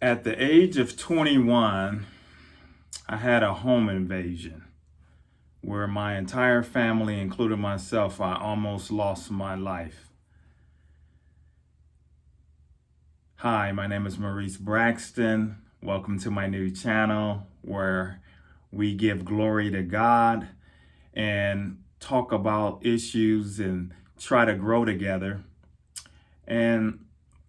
At the age of 21, I had a home invasion where my entire family, including myself, I almost lost my life. Hi, my name is Maurice Braxton. Welcome to my new channel where we give glory to God and talk about issues and try to grow together. And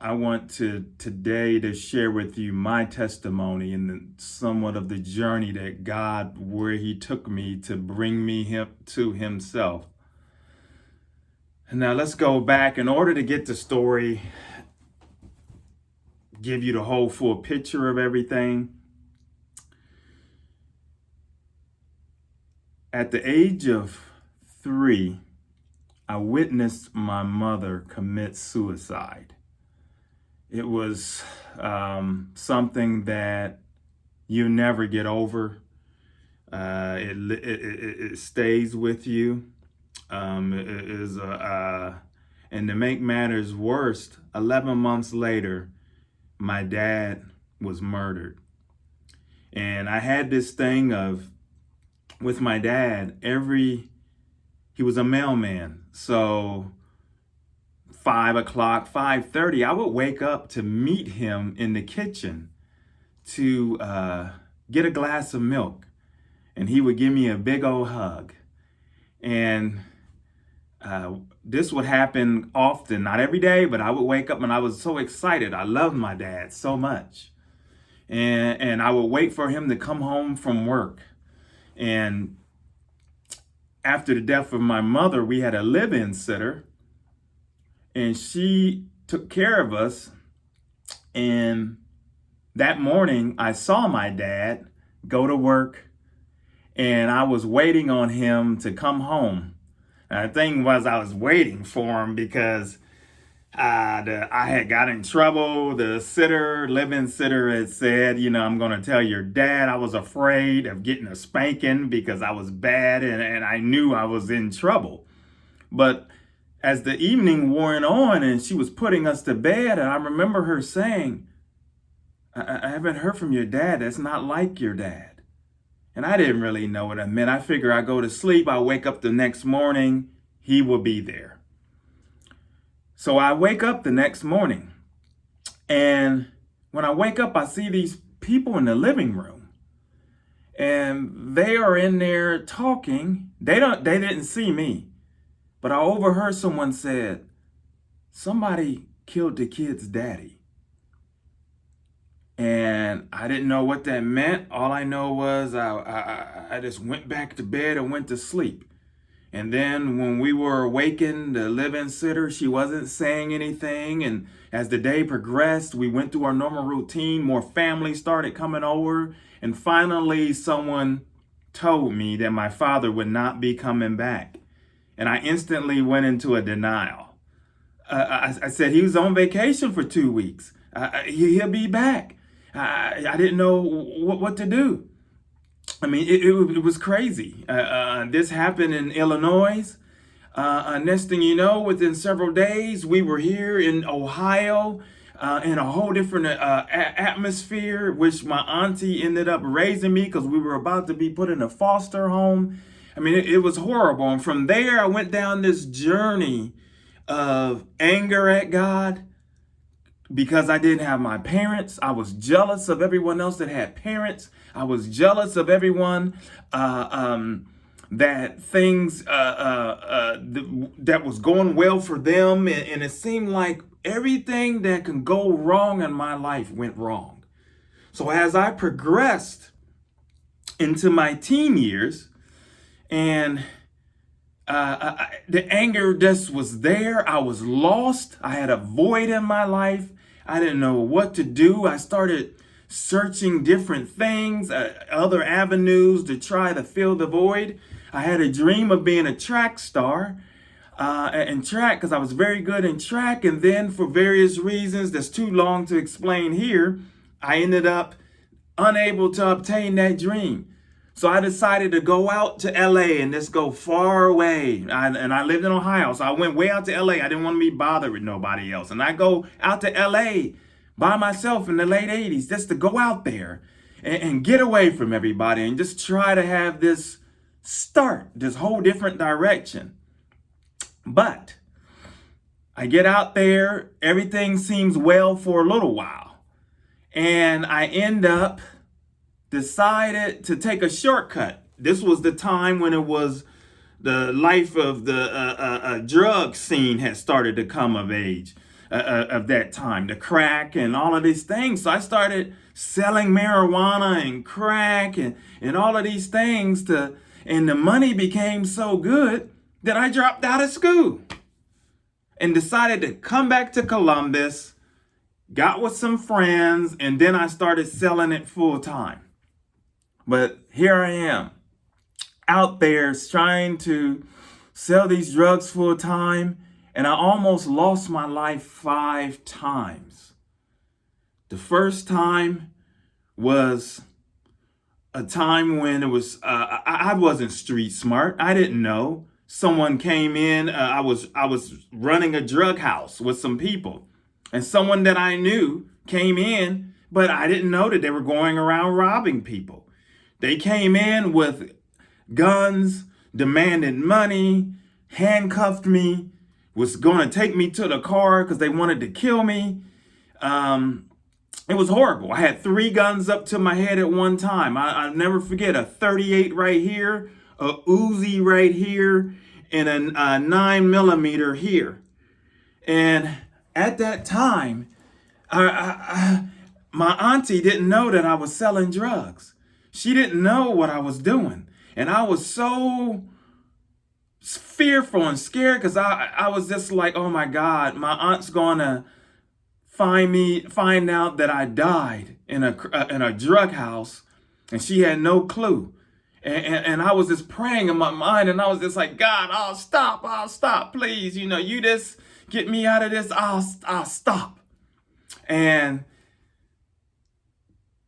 I want today to share with you my testimony and somewhat of the journey that God, where He took me to bring me to Himself. And now let's go back. In order to get the story, give you the whole full picture of everything. At the age of 3, I witnessed my mother commit suicide. It was something that you never get over. It stays with you. And to make matters worse, 11 months later, my dad was murdered. And I had this thing with my dad, he was a mailman. So 5 o'clock, 5:30, I would wake up to meet him in the kitchen to get a glass of milk. And he would give me a big old hug. And this would happen often, not every day, but I would wake up and I was so excited. I loved my dad so much. And I would wait for him to come home from work. And after the death of my mother, we had a live-in sitter. And she took care of us. And that morning, I saw my dad go to work. And I was waiting on him to come home. And the thing was, I was waiting for him because I had got in trouble. The live-in sitter had said, I'm going to tell your dad. I was afraid of getting a spanking because I was bad and I knew I was in trouble. But as the evening wore on and she was putting us to bed, and I remember her saying, I haven't heard from your dad. That's not like your dad. And I didn't really know what it meant. I figure I go to sleep, I wake up the next morning, he will be there. So I wake up the next morning, and when I wake up, I see these people in the living room, and they are in there talking. They didn't see me. But I overheard someone said, somebody killed the kid's daddy. And I didn't know what that meant. All I know was I just went back to bed and went to sleep. And then when we were awakened, the live-in sitter, she wasn't saying anything. And as the day progressed, we went through our normal routine. More families started coming over. And finally, someone told me that my father would not be coming back. And I instantly went into a denial. I said he was on vacation for 2 weeks. He'll be back. I didn't know what to do. I mean, it was crazy. This happened in Illinois. Next thing you know, within several days, we were here in Ohio in a whole different atmosphere, which my auntie ended up raising me because we were about to be put in a foster home. I mean, it was horrible. And from there, I went down this journey of anger at God because I didn't have my parents. I was jealous of everyone else that had parents. I was jealous of everyone that things that was going well for them. And it seemed like everything that can go wrong in my life went wrong. So as I progressed into my teen years, and the anger just was there. I was lost. I had a void in my life. I didn't know what to do. I started searching different things, other avenues to try to fill the void. I had a dream of being a track star in track because I was very good in track. And then for various reasons that's too long to explain here, I ended up unable to obtain that dream. So I decided to go out to LA and just go far away. And I lived in Ohio, so I went way out to LA. I didn't want to be bothered with nobody else. And I go out to LA, by myself in the late 80s, just to go out there and get away from everybody and just try to have this whole different direction. But I get out there, everything seems well for a little while, and I end up decided to take a shortcut. This was the time when it was the life of the drug scene had started to come of age of that time, the crack and all of these things. So I started selling marijuana and crack and all of these things and the money became so good that I dropped out of school and decided to come back to Columbus, got with some friends, and then I started selling it full time. But here I am, out there trying to sell these drugs full time, and I almost lost my life 5 times. The first time was a time when it was I wasn't street smart. I didn't know. Someone came in. I was running a drug house with some people, and someone that I knew came in, but I didn't know that they were going around robbing people. They came in with guns, demanded money, handcuffed me, was going to take me to the car because they wanted to kill me. It was horrible. I had 3 guns up to my head at one time. I'll never forget a 38 right here, a Uzi right here, and a 9mm here. And at that time, my auntie didn't know that I was selling drugs. She didn't know what I was doing. And I was so fearful and scared because I was just like, oh my God, my aunt's gonna find out that I died in a drug house, and she had no clue. And I was just praying in my mind, and I was just like, God, I'll stop, please. You just get me out of this. I'll stop. And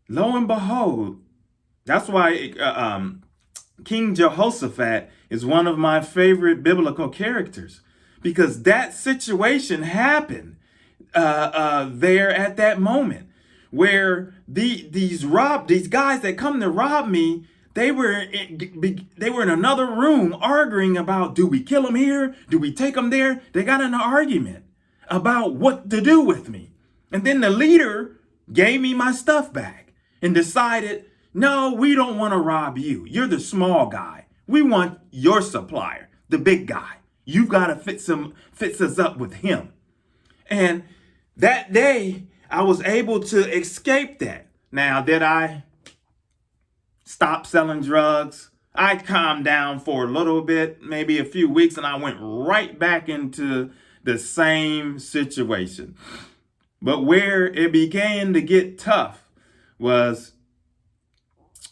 lo and behold, that's why King Jehoshaphat is one of my favorite biblical characters, because that situation happened there at that moment where these guys that come to rob me, they were in another room arguing about, do we kill him here? Do we take him there? They got in an argument about what to do with me. And then the leader gave me my stuff back and decided, no, we don't want to rob you. You're the small guy. We want your supplier, the big guy. You've got to fix us up with him. And that day, I was able to escape that. Now, did I stop selling drugs? I calmed down for a little bit, maybe a few weeks, and I went right back into the same situation. But where it began to get tough was,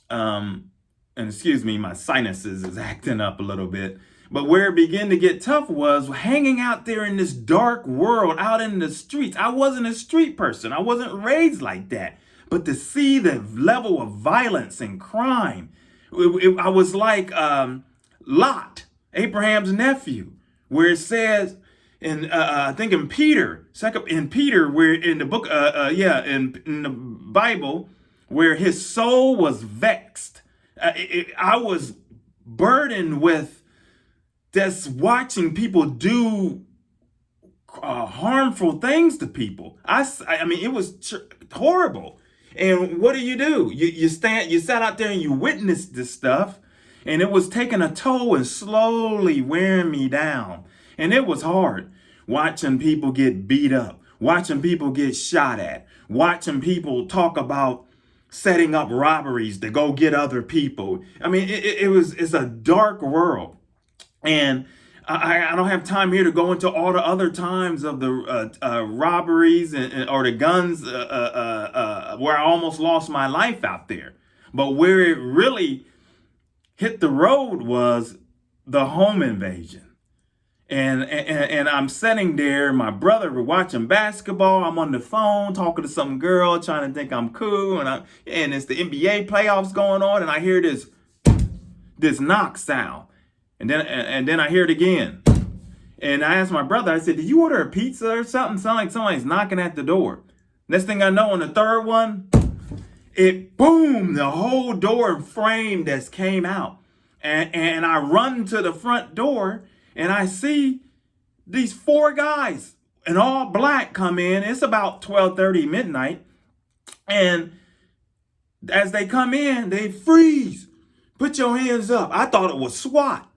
and excuse me, my sinuses is acting up a little bit. But where it began to get tough was hanging out there in this dark world, out in the streets. I wasn't a street person. I wasn't raised like that. But to see the level of violence and crime, I was like Lot, Abraham's nephew, where it says in I think in Peter, where in the book, in the Bible, where his soul was vexed. I was burdened with just watching people do harmful things to people. I mean, it was horrible. And what do? You sat out there and you witnessed this stuff, and it was taking a toll and slowly wearing me down. And it was hard watching people get beat up, watching people get shot at, watching people talk about setting up robberies to go get other people. I mean, it's a dark world. And I don't have time here to go into all the other times of the robberies or the guns where I almost lost my life out there. But where it really hit the road was the home invasion. And I'm sitting there, my brother, we're watching basketball. I'm on the phone talking to some girl, trying to think I'm cool. And it's the NBA playoffs going on. And I hear this knock sound. And then I hear it again. And I asked my brother, I said, did you order a pizza or something? Sound like somebody's knocking at the door. Next thing I know, on the third one, it boom, the whole door and frame just came out. And I run to the front door and I see these 4 guys in all black come in. It's about 12:30 midnight. And as they come in, they freeze. Put your hands up. I thought it was SWAT,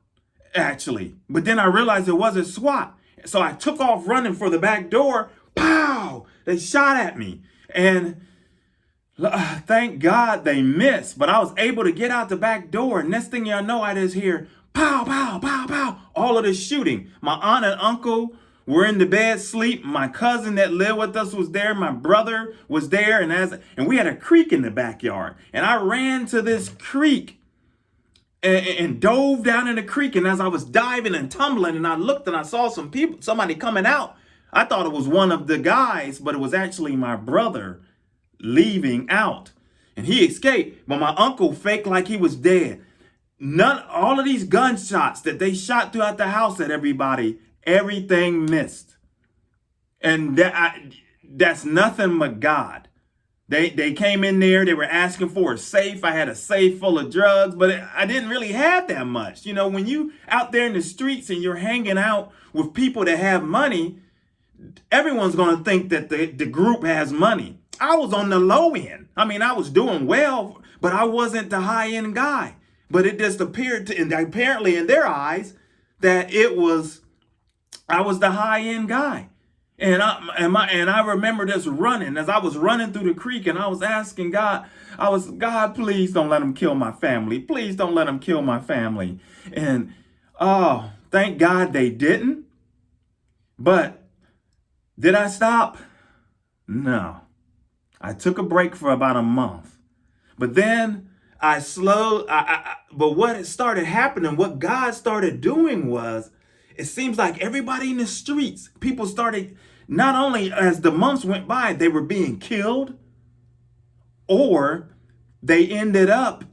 actually. But then I realized it wasn't SWAT. So I took off running for the back door. Pow! They shot at me. And thank God they missed. But I was able to get out the back door. And next thing y'all know, I just hear pow, pow, pow, pow. All of this shooting. My aunt and uncle were in the bed sleep. My cousin that lived with us was there. My brother was there. And we had a creek in the backyard. And I ran to this creek and dove down in the creek. And as I was diving and tumbling, and I looked and I saw somebody coming out. I thought it was one of the guys, but it was actually my brother leaving out. And he escaped. But my uncle faked like he was dead. All of these gunshots that they shot throughout the house at everybody, everything missed. And that's nothing but God. They came in there. They were asking for a safe. I had a safe full of drugs, but I didn't really have that much. You know, when you out there in the streets and you're hanging out with people that have money, everyone's going to think that the group has money. I was on the low end. I mean, I was doing well, but I wasn't the high end guy. But it just appeared to, and apparently in their eyes, that I was the high end guy. And I remember just running as I was running through the creek, and I was asking God, God, please don't let them kill my family. Please don't let them kill my family. And thank God they didn't. But did I stop? No. I took a break for about a month. But then but what started happening, what God started doing was, it seems like everybody in the streets, people started, not only as the months went by, they were being killed, or they ended up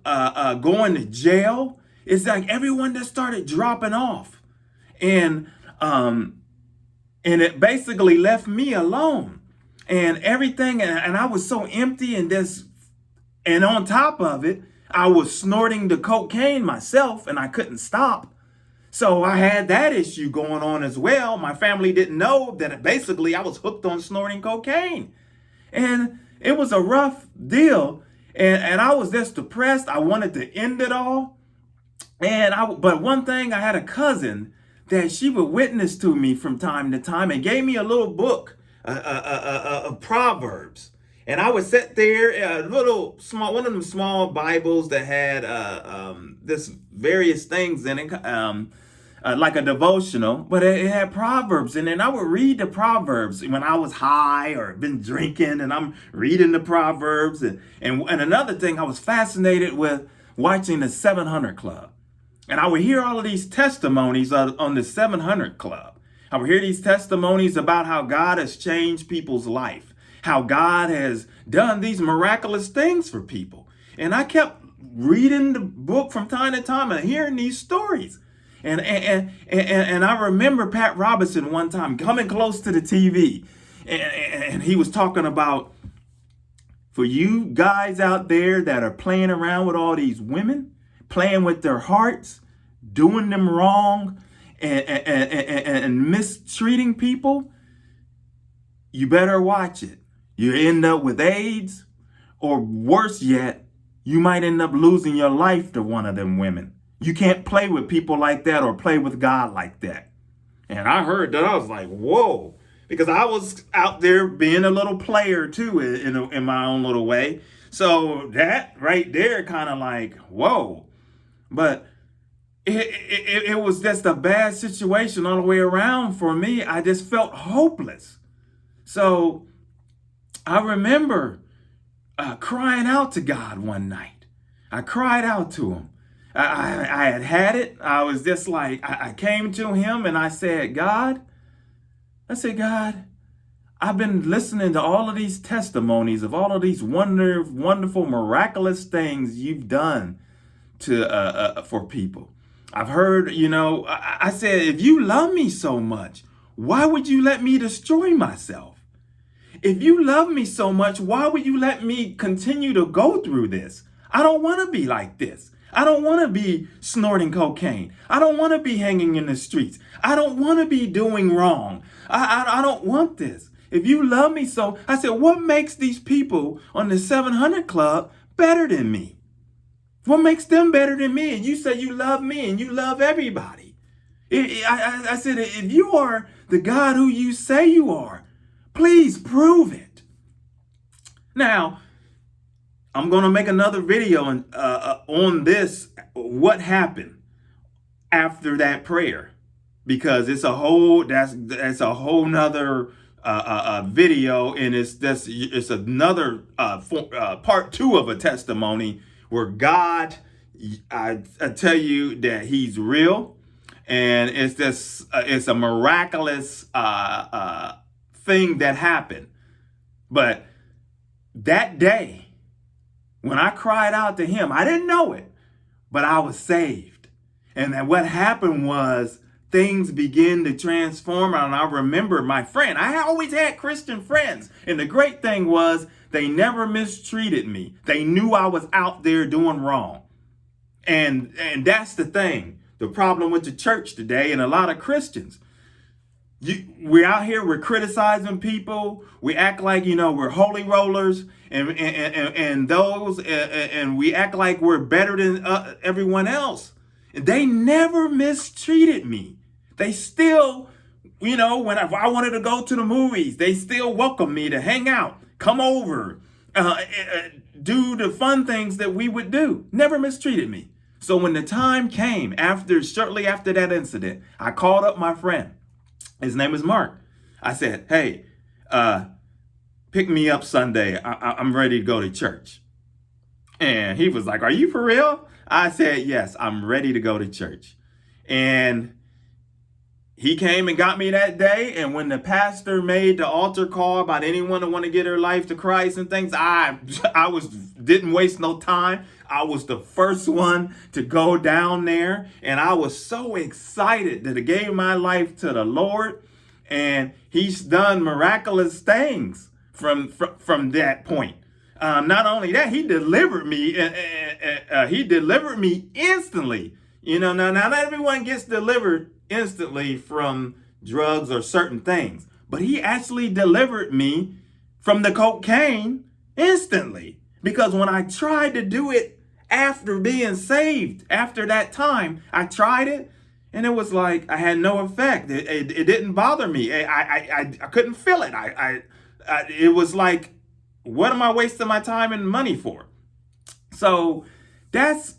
going to jail. It's like everyone just started dropping off. And it basically left me alone. And everything, and I was so empty, and on top of it, I was snorting the cocaine myself, and I couldn't stop. So I had that issue going on as well. My family didn't know that basically I was hooked on snorting cocaine. And it was a rough deal. And I was just depressed. I wanted to end it all. But one thing, I had a cousin that she would witness to me from time to time and gave me a little book of Proverbs. And I would sit there, one of them small Bibles that had this various things in it, like a devotional, but it had Proverbs in it. And I would read the Proverbs when I was high or been drinking, and I'm reading the Proverbs. And another thing, I was fascinated with watching the 700 Club. And I would hear all of these testimonies on the 700 Club. I would hear these testimonies about how God has changed people's life, how God has done these miraculous things for people. And I kept reading the book from time to time and hearing these stories. And I remember Pat Robertson one time coming close to the TV, and he was talking about, for you guys out there that are playing around with all these women, playing with their hearts, doing them wrong, and mistreating people, you better watch it. You end up with AIDS, or worse yet, you might end up losing your life to one of them women. You can't play with people like that or play with God like that. And I heard that, I was like, whoa, because I was out there being a little player too in my own little way. So that right there kind of like, whoa. But it was just a bad situation all the way around for me. I just felt hopeless. So I remember crying out to God one night. I cried out to him. I had it. I was just like, I came to him and I said, God, I've been listening to all of these testimonies of all of these wonderful, miraculous things you've done for people. I've heard, I said, if you love me so much, why would you let me destroy myself? if you love me so much, why would you let me continue to go through this? I don't want to be like this. I don't want to be snorting cocaine. I don't want to be hanging in the streets. I don't want to be doing wrong. I don't want this. If you love me so, I said, what makes these people on the 700 Club better than me? What makes them better than me? And you say you love me and you love everybody. I said, if you are the God who you say you are, please prove it. Now, I'm going to make another video on this, what happened after that prayer, because it's a whole, that's a whole nother video, and it's another part 2 of a testimony where God, I tell you that he's real, and it's a miraculous thing that happened. But that day, when I cried out to him, I didn't know it, but I was saved. And then what happened was things began to transform. And I remember my friend, I always had Christian friends. And the great thing was they never mistreated me. They knew I was out there doing wrong. And that's the thing. The problem with the church today and a lot of Christians. We're out here, we're criticizing people. We act like, we're holy rollers and we act like we're better than everyone else. And they never mistreated me. They still, if I wanted to go to the movies, they still welcome me to hang out, come over, do the fun things that we would do. Never mistreated me. So when the time came shortly after that incident, I called up my friend. His name is Mark. I said, hey, pick me up Sunday. I'm ready to go to church. And he was like, are you for real? I said, yes, I'm ready to go to church. And he came and got me that day. And when the pastor made the altar call about anyone that want to get her life to Christ and things, I didn't waste no time. I was the first one to go down there. And I was so excited that I gave my life to the Lord. And he's done miraculous things from that point. Not only that, he delivered me. He delivered me instantly. Now not everyone gets delivered instantly from drugs or certain things, but he actually delivered me from the cocaine instantly. Because when I tried to do it after being saved, after that time, I tried it and it was like I had no effect. It didn't bother me. I couldn't feel it. It was like, what am I wasting my time and money for? So that's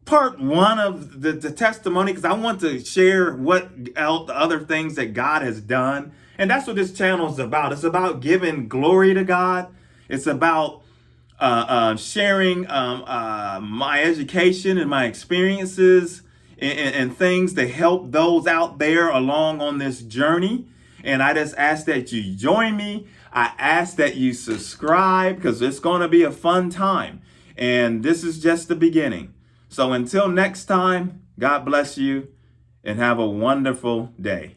part 1 of the testimony, because I want to share what else, the other things that God has done. And that's what this channel is about. It's about giving glory to God. It's about sharing my education and my experiences and things to help those out there along on this journey. And I just ask that you join me. I ask that you subscribe, because it's going to be a fun time. And this is just the beginning. So until next time, God bless you and have a wonderful day.